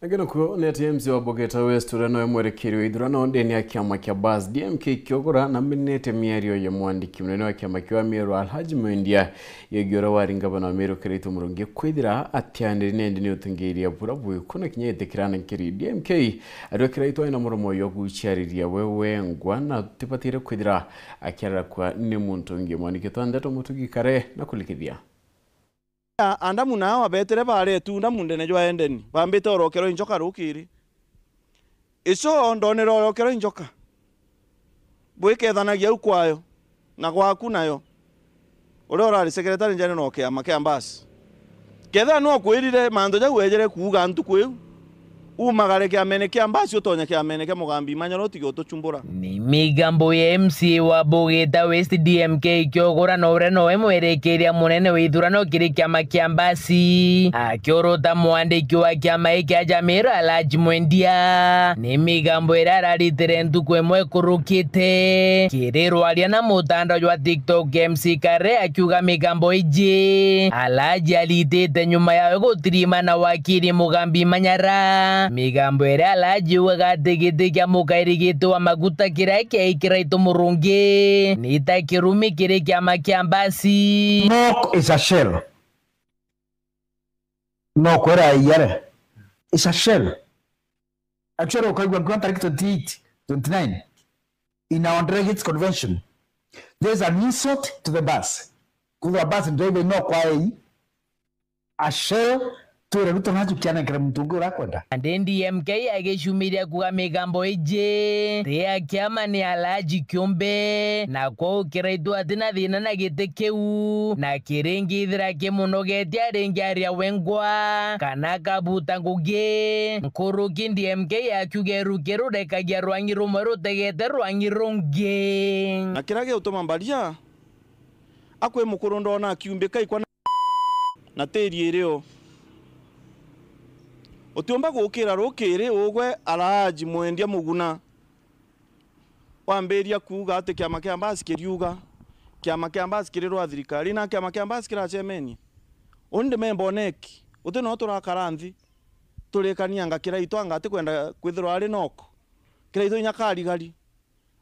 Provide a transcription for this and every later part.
Ageno ko ne TMC wa Bogeta West urano emwerekeri wa ithurano ndeni ya kiama kia Bas DMK kiogora na minete miario ya mwandiki munene wa kiama kia Meru Alhaji Mwendia yegiora wari ngabana wa Meru Kirito Murungi kwithira atianiri nendi ni utungiria burabu kuna kinyete kirana nkiri DMK ario Kirito ina muromo yo guchariria wewe ngwana tipatire kwithira akiara kwa ni muntu ngi mwandiki twandeto mutugi kare na kulikithia anda muna wa betere bare tunda munde ne jwa endeni bambite orokero injoka rukiri ico ndonero orokero injoka bwikethanagia ukwayo na gwaku nayo uri orari secretary njane no kiama kia Mbasi ketha no kwirire mando ja wejere kuuga ntu kwiu umagare kia mene kia Mbasi utonya kia mene kia mugambi manyaro tigo tuchumbura ni migambo ya MCA wa Bogeta West DMK kiogora no emwerekeria munene wa ithurano kiri kiama kia Mbasi akiorota mwandiki wa kiama iki aja Meru Alhaji Mwendia ni migambo irararitere ntuku emwe kurukite kirirwaria na mutandao wa TikTok MC Kare akiuga migambo iji Alhaji alitete nyuma yawe gutirima na wakiri mugambi manyara migambo ere Alhaji wagategete kia mukairigito wa maguta kira kia Kirito Murungi nita kirumi kire kiama kia Mbasi. NOC is a shell. NOC where I hear it's a shell. Actually, okay, we're going to 28, 29 in our delegates convention. There's an insult to the bus. Because the bus driver no kwai a shell. DMK ageshumiria kuga migambo ije ria kiama ni Alhaji Kiumbe na kwa Kirito atina thina na gite kiu na kiringi ithira kimunogetia ringi aria wengwa kana kabuta ngugi nkuruki DMK akiuge rukiru rekagia rwangi rumwe rutegete rwangi rungi na kirage utoma mbalia akwe mukuru ndona Kiumbe kaikwa na teri ireo utiomba gukira rukiri ugwe Alhaji Mwendia muguna wamberia kuga ate kiama kia Mbasi kiriuga kiama kia Mbasi kirirwa thirikari na kiama kia Mbasi kirachemeni onde memboneki uti no turakaranthi turekania anga Kirito anga ati kwenda kwithirwa ari noko Kirito nyakarigari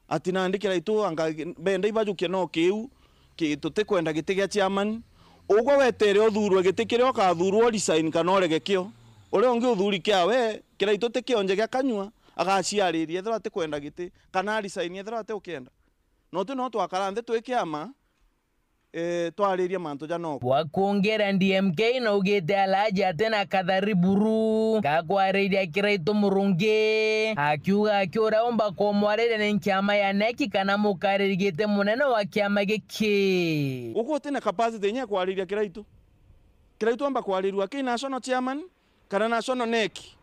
ati nandi Kirito anga bende ibajukia no kiu tuti kwenda giti gia chairman ugwe wetere uthurwe giti kiria ukathurwo resign kana oregekio ore onge uthuri kia we Kirito te kionje gia kanyua agaciaririe ethera ate kwenda giti kana resign ethera ate ukenda no tu no twakaranthe twikiama twariria manto ja no wakuongera DMK na ugete Alhaji atena kathariburu gakwariria Kirito Murungi akiuga akiura omba komwarire ne kiama ya neki kana mukaririgite munene wa kiama giki uko tena capacity nya kwariria Kirito amba kwarirwa ki national chairman kana national neki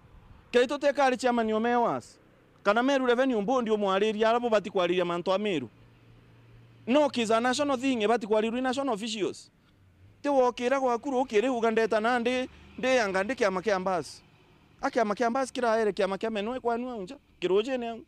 Kirito tekari chairman yo mewas kana Meru revenue mbondi omwariria arabo bati kwariria manto a Meru no kiza national thing bati kwariria national officials te wokira gwakuru ukire ugandeta nande yanga ndi kiama kia Mbasi akiama kia Mbasi kiraere kiama kia menwe kwanu unja kiroje ne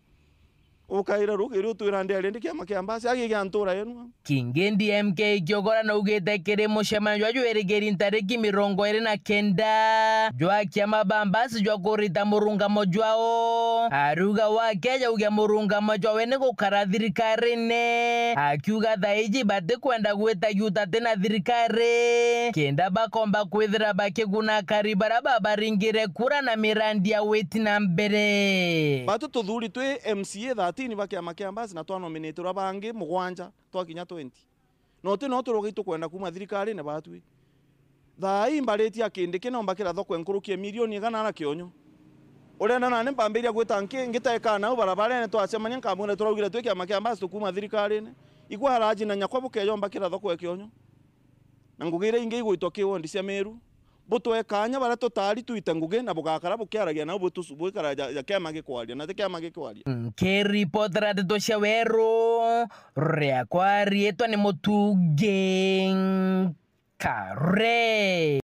ukaira rukiri utwirande alende kiama kia Mbasi agiga ntura yenu Kingi DMK kiogora na ugete kire mushemanyo wa jwerigeri ntariki 29 jwa kiama Mbasi jwa kurita murungamo jwao aruga wakeja uge murungamo jwa wene gukara thirikarine akiuga thaiji bate kwenda gweta yuta tena thirikari kenda bakomba kwithira bakiguna karibara babaringire kura na mirandi ya weti na mbere batu tuthuri twi MCA 13 bakiama kia Mbasi na twa nominate ra bangi mugwanja twakinya 20 no ti no turogito kwenda kuma thirikari ne batwi thai mbareti akindi kinomba kira thoko enkurukie milioni igana na kionyo urenda nane mpambiria gwita ngiteka na barabara ne twacemanya nkamune turogire twi kiama kia Mbasi tukuma thirikari ne igwa Alhaji na nyakwa bukeyomba kira thoko ekionyo na ngugire inge igwito kiwondi cia Meru butwe kanya bara totari tuite nguge na bugakara bukiaragia na butu bukara ya kiama gikwaria na te kiama gikwaria reporter de Shawero rea kwari etwa ni mutuge Kare